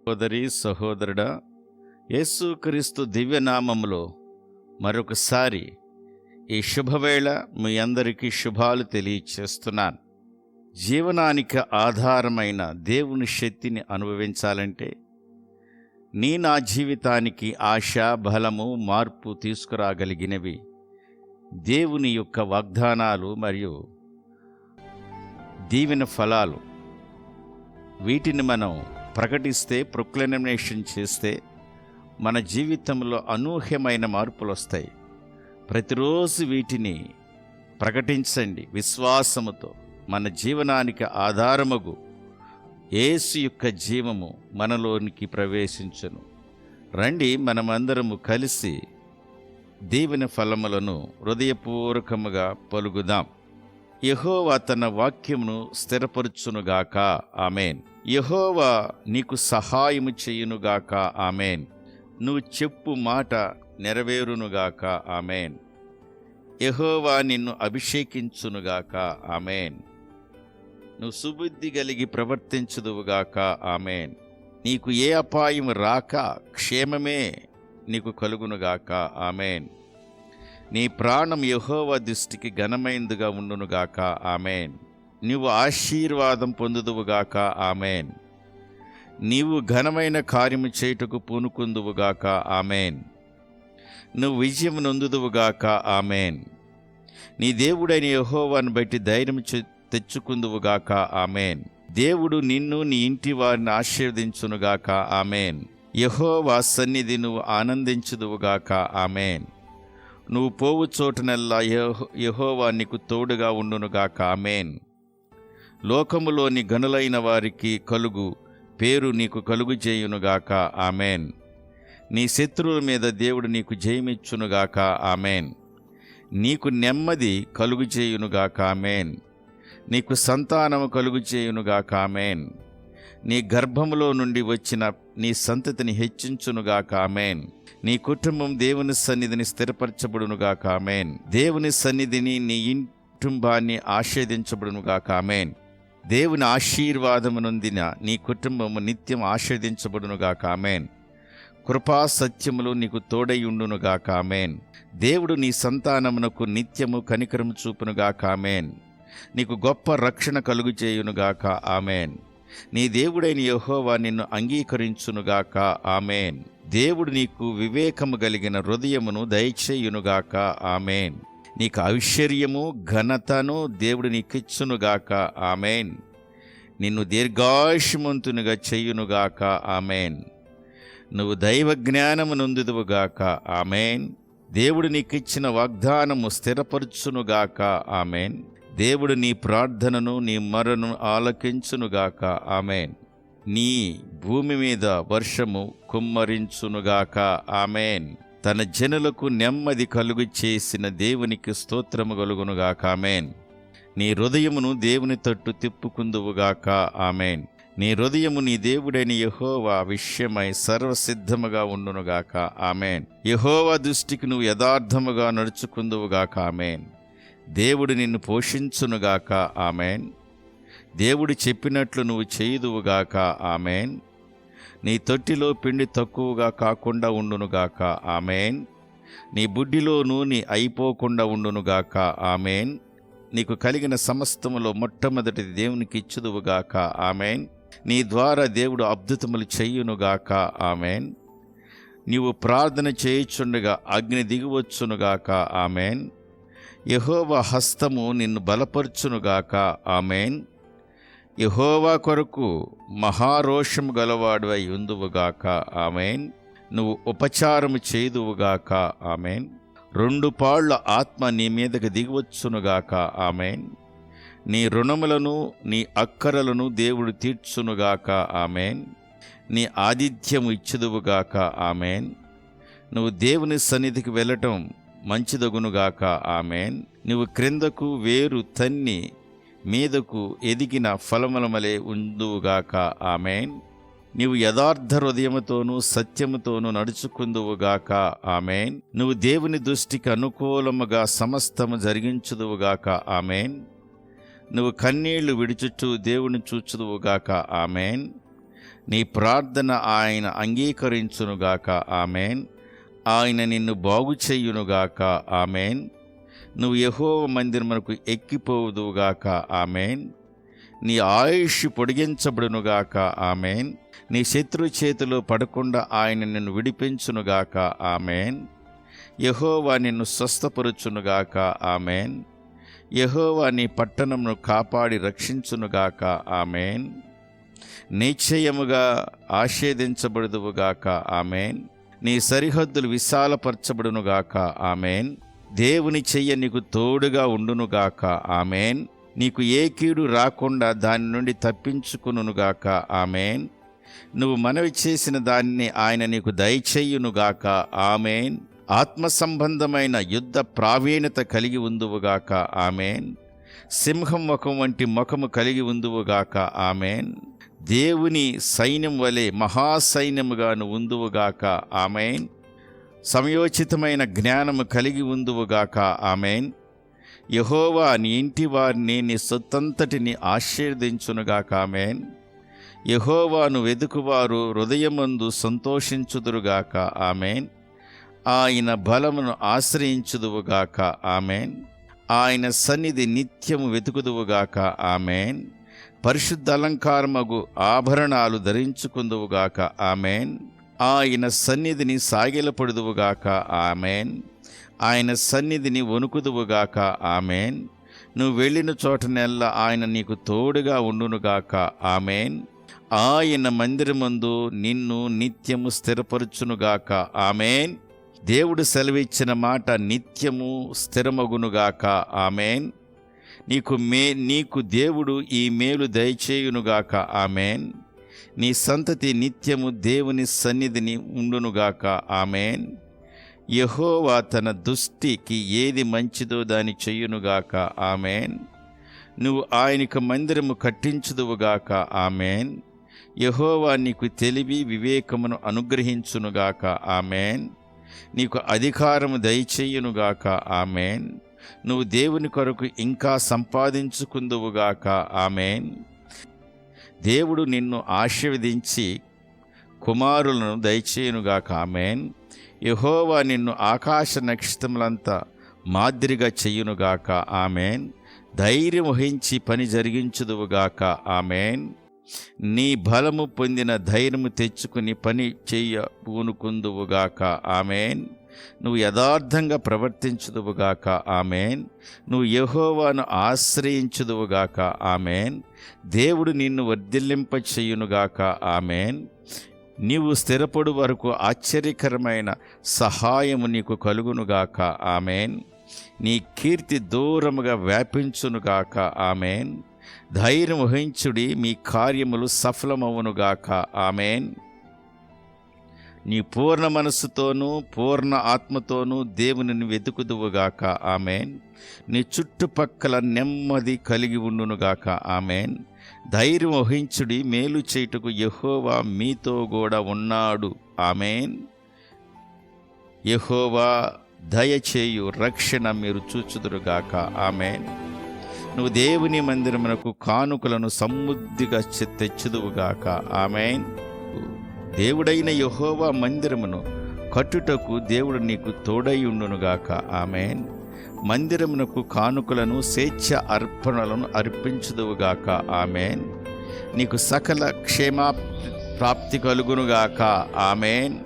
సోదరి సహోదరుడా, యేసుక్రీస్తు దివ్యనామములో మరొకసారి ఈ శుభవేళ మీ అందరికీ శుభాలు తెలియచేస్తున్నాను. జీవనానికి ఆధారమైన దేవుని శక్తిని అనుభవించాలంటే నా జీవితానికి ఆశ, బలము, మార్పు తీసుకురాగలిగినవి దేవుని యొక్క వాగ్దానాలు మరియు దీవెన ఫలాలు. వీటిని మనం ప్రకటిస్తే, ప్రొక్లమేషన్ చేస్తే మన జీవితంలో అనూహ్యమైన మార్పులు వస్తాయి. ప్రతిరోజు వీటిని ప్రకటించండి. విశ్వాసముతో మన జీవనానికి ఆధారమగు యేసు యొక్క జీవము మనలోనికి ప్రవేశించును. రండి, మనమందరము కలిసి దీవెన ఫలములను హృదయపూర్వకముగా పలుకుదాం. యెహోవా తన వాక్యమును స్థిరపరచునుగాక. ఆమేన్. యెహోవా నీకు సహాయము చేయునుగాక. ఆమేన్. నువ్వు చెప్పు మాట నెరవేరునుగాక. ఆమేన్. యెహోవా నిన్ను అభిషేకించునుగాక. ఆమేన్. నువ్వు సుబుద్ధి కలిగి ప్రవర్తించుదువుగాక. ఆమేన్. నీకు ఏ అపాయం రాక క్షేమమే నీకు కలుగునుగాక. ఆమేన్. నీ ప్రాణం యెహోవా దృష్టికి ఘనమైనదిగా ఉండునుగాక. ఆమేన్. నీవు ఆశీర్వాదం పొందుదువుగాక. ఆమేన్. నీవు ఘనమైన కార్యము చేయుటకు పూనుకుందువుగాక. ఆమేన్. నువ్వు విజయం నొందుదువుగాక. ఆమేన్. నీ దేవుడైన యెహోవాను బట్టి ధైర్యం తెచ్చుకుందువుగాక. ఆమేన్. దేవుడు నిన్ను, నీ ఇంటి వారిని ఆశీర్వదించునుగాక. ఆమేన్. యెహోవా సన్నిధి నువ్వు ఆనందించుదువుగాక. ఆమేన్. నువ్వు పోవు చోటనల్లా యెహోవా నీకు తోడుగా ఉండునుగాక. ఆమేన్. లోకములోని గనులైన వారికి కలుగు పేరు నీకు కలుగు చేయునుగాక. ఆమేన్. నీ శత్రువుల మీద దేవుడు నీకు జయమిచ్చునుగాక. ఆమేన్. నీకు నెమ్మది కలుగు చేయునుగాక. ఆమేన్. నీకు సంతానము కలుగు చేయునుగాక. ఆమేన్. నీ గర్భములో నుండి వచ్చిన నీ సంతతిని హెచ్చించునుగాక. ఆమేన్. నీ కుటుంబం దేవుని సన్నిధిని స్థిరపరచబడునుగాక. ఆమేన్. దేవుని సన్నిధిని నీ కుటుంబాన్ని ఆశీర్వదించబడునుగాక. ఆమేన్. దేవుని ఆశీర్వాదము నొందిన నీ కుటుంబము నిత్యం ఆశీర్వదించబడునుగాక. ఆమేన్. కృపా సత్యములు నీకు తోడై ఉండునుగాక. ఆమేన్. దేవుడు నీ సంతానమునకు నిత్యము కనికరము చూపునుగాక. ఆమేన్. నీకు గొప్ప రక్షణ కలుగు చేయునుగాక. ఆమేన్. నీ దేవుడైన యెహోవా నిన్ను అంగీకరించునుగాక. ఆమేన్. దేవుడు నీకు వివేకము కలిగిన హృదయమును దయచేయునుగాక. ఆమేన్. నీకు ఐశ్వర్యము, ఘనతను దేవుడు నీకిచ్చునుగాక. ఆమేన్. నిన్ను దీర్ఘాయుష్మంతునిగా చేయునుగాక. ఆమేన్. నువ్వు దైవ జ్ఞానము నొందుదువుగాక. ఆమేన్. దేవుడు నీకిచ్చిన వాగ్దానము స్థిరపరచునుగాక. ఆమేన్. దేవుడు నీ ప్రార్థనను, నీ మొరను ఆలకించునుగాక. ఆమేన్. నీ భూమి మీద వర్షము కుమ్మరించునుగాక. ఆమేన్. తన జనులకు నెమ్మది కలుగు చేసిన దేవునికి స్తోత్రము కలుగునుగాక. ఆమేన్. నీ హృదయమును దేవుని తట్టు తిప్పుకుందువుగాక. ఆమేన్. నీ హృదయము నీ దేవుడైన యెహోవా విషయమై సర్వసిద్ధముగా ఉండునుగాక. ఆమేన్. యెహోవా దృష్టికి నువ్వు యథార్థముగా నడుచుకుందువుగాక. ఆమేన్. దేవుడు నిన్ను పోషించునుగాక. ఆమేన్. దేవుడు చెప్పినట్లు నువ్వు చేయుదువుగాక. ఆమేన్. నీ తొట్టిలో పిండి తక్కువగా కాకుండా ఉండునుగాక. ఆమేన్. నీ బుడ్డిలో నూనె అయిపోకుండా ఉండునుగాక. ఆమేన్. నీకు కలిగిన సమస్తములో మొట్టమొదటిది దేవునికి ఇచ్చుదువుగాక. ఆమేన్. నీ ద్వారా దేవుడు అద్భుతములు చేయునుగాక. ఆమేన్. నీవు ప్రార్థన చేయుచుండగా అగ్ని దిగివచ్చునుగాక. ఆమేన్. యెహోవా హస్తము నిన్ను బలపరచునుగాక. ఆమేన్. యెహోవా కొరకు మహారోషము గలవాడువై ఉందువుగాక. ఆమేన్. నువ్వు ఉపచారము చేయుదువుగాక. ఆమేన్. 2 పాళ్ళ ఆత్మ నీ మీదకి దిగివచ్చునుగాక. ఆమేన్. నీ రుణములను, నీ అక్కరలను దేవుడు తీర్చునుగాక. ఆమేన్. నీ ఆతిథ్యము ఇచ్చుదువుగాక. ఆమేన్. నువ్వు దేవుని సన్నిధికి వెళ్ళటం మంచిదగునుగాక. ఆమేన్. నువ్వు క్రిందకు వేరు తన్ని మీదకు ఎదిగిన ఫలములమలే ఉందువుగాక. ఆమేన్. నీవు యథార్థ హృదయముతోనూ సత్యముతోనూ నడుచుకుందువుగాక. ఆమేన్. నువ్వు దేవుని దృష్టికి అనుకూలముగా సమస్తము జరిగించుదువుగాక. ఆమేన్. నువ్వు కన్నీళ్లు విడుచుచు దేవుని చూచుదువుగాక. ఆమేన్. నీ ప్రార్థన ఆయన అంగీకరించునుగాక. ఆమెన్. ఆయన నిన్ను బాగు చేయునుగాక. ఆమెన్. నువ్వు యెహోవా మందిరమునకు ఎక్కిపోవుదువుగాక. ఆమెన్. నీ ఆయుష్ పొడిగించబడునుగాక. ఆమెన్. నీ శత్రు చేతిలో పడకుండా ఆయన నిన్ను విడిపించునుగాక. ఆమెన్. యెహోవా నిన్ను స్వస్థపరుచునుగాక. ఆమెన్. యెహోవా నీ పట్టణమును కాపాడి రక్షించునుగాక. ఆమెన్. నిశ్చయముగా ఆశీర్వదించబడుదువుగాక. ఆమెన్. నీ సరిహద్దులు విశాలపరచబడునుగాక. ఆమెన్. దేవుని చెయ్య నీకు తోడుగా ఉండునుగాక. ఆమెన్. నీకు ఏ కీడు రాకుండా దాని నుండి తప్పించుకునుగాక. ఆమెన్. నువ్వు మనవి చేసిన దానిని ఆయన నీకు దయచేయునుగాక. ఆమెన్. ఆత్మ సంబంధమైన యుద్ధ ప్రావీణ్యత కలిగి ఉందువుగాక. ఆమెన్. సింహం ముఖం వంటి ముఖము కలిగి ఉందువుగాక. ఆమెన్. దేవుని సైన్యం వలె మహాసైన్యముగా నువ్వు ఉందువుగాక. ఆమెన్. సమయోచితమైన జ్ఞానము కలిగి ఉందువుగాక. ఆమెన్. యెహోవా నీ ఇంటి వారిని నీ సొత్తంతటిని ఆశీర్వదించునుగాక. ఆమెన్. యెహోవాను వెదుకువారు హృదయమందు సంతోషించుదురుగాక. ఆమెన్. ఆయన బలమును ఆశ్రయించుదువుగాక. ఆమెన్. ఆయన సన్నిధి నిత్యము వెతుకుదువుగాక. ఆమెన్. పరిశుద్ధ అలంకారమగు ఆభరణాలు ధరించుకుందువుగాక. ఆమెన్. ఆయన సన్నిధిని సాగిలపడుదువుగాక. ఆమెన్. ఆయన సన్నిధిని వణుకుదువుగాక. ఆమెన్. నువ్వు వెళ్ళిన చోటనెల్లా ఆయన నీకు తోడుగా ఉండునుగాక. ఆమెన్. ఆయన మందిరమందు నిన్ను నిత్యము స్థిరపరచునుగాక. ఆమెన్. దేవుడు సెలవిచ్చిన మాట నిత్యము స్థిరమగునుగాక. ఆమెన్. నీకు దేవుడు ఈ మేలు దయచేయునుగాక. ఆమెన్. నీ సంతతి నిత్యము దేవుని సన్నిధిని ఉండునుగాక. ఆమెన్. యెహోవా తన దృష్టికి ఏది మంచిదో దాని చెయ్యునుగాక. ఆమెన్. నువ్వు ఆయనకు మందిరము కట్టించుదువుగాక. ఆమెన్. యెహోవా నీకు తెలివి వివేకమును అనుగ్రహించునుగాక. ఆమెన్. నీకు అధికారము దయచేయునుగాక. ఆమెన్. నువ్వు దేవుని కొరకు ఇంకా సంపాదించుకుందువుగాక. ఆమెన్. దేవుడు నిన్ను ఆశీర్వదించి కుమారులను దయచేయునుగాక. ఆమెన్. యెహోవా నిన్ను ఆకాశ నక్షత్రములంతా మాదిరిగా చెయ్యునుగాక. ఆమెన్. ధైర్యం వహించి పని జరిగించుదువుగాక. ఆమెన్. నీ బలము పొందిన ధైర్యము తెచ్చుకుని పని పూనుకుందువుగాక. ఆమెన్. నువ్వు యథార్థంగా ప్రవర్తించుదువుగాక. ఆమెన్. నువ్వు యెహోవాను ఆశ్రయించుదువుగాక. ఆమెన్. దేవుడు నిన్ను వర్ధిల్లింప చెయ్యునుగాక. ఆమెన్. నీవు స్థిరపడు వరకు ఆశ్చర్యకరమైన సహాయము నీకు కలుగునుగాక. ఆమెన్. నీ కీర్తి దూరముగా వ్యాపించునుగాక. ఆమెన్. ధైర్యం వహించుడి, మీ కార్యములు సఫలమవునుగాక. ఆమెన్. నీ పూర్ణ మనస్సుతోనూ పూర్ణ ఆత్మతోనూ దేవునిని వెతుకుదువుగాక. ఆమెన్. నీ చుట్టుపక్కల నెమ్మది కలిగి ఉండునుగాక. ఆమెన్. ధైర్యం వహించుడి, మేలు చేయుటకు యెహోవా మీతో కూడా ఉన్నాడు. ఆమెన్. యెహోవా దయచేయు రక్షణ మీరు చూచుదురుగాక. ఆమెన్. నువ్వు దేవుని మందిరమునకు కానుకలను సమృద్ధిగా తెచ్చుదువుగాక. ఆమెన్. దేవుడైన యెహోవా మందిరమును కట్టుటకు దేవుడు నీకు తోడై ఉండునుగాక. ఆమెన్. మందిరమునకు కానుకలను స్వేచ్ఛ అర్పణలను అర్పించుదువుగాక. ఆమెన్. నీకు సకల క్షేమ ప్రాప్తి కలుగునుగాక. ఆమెన్.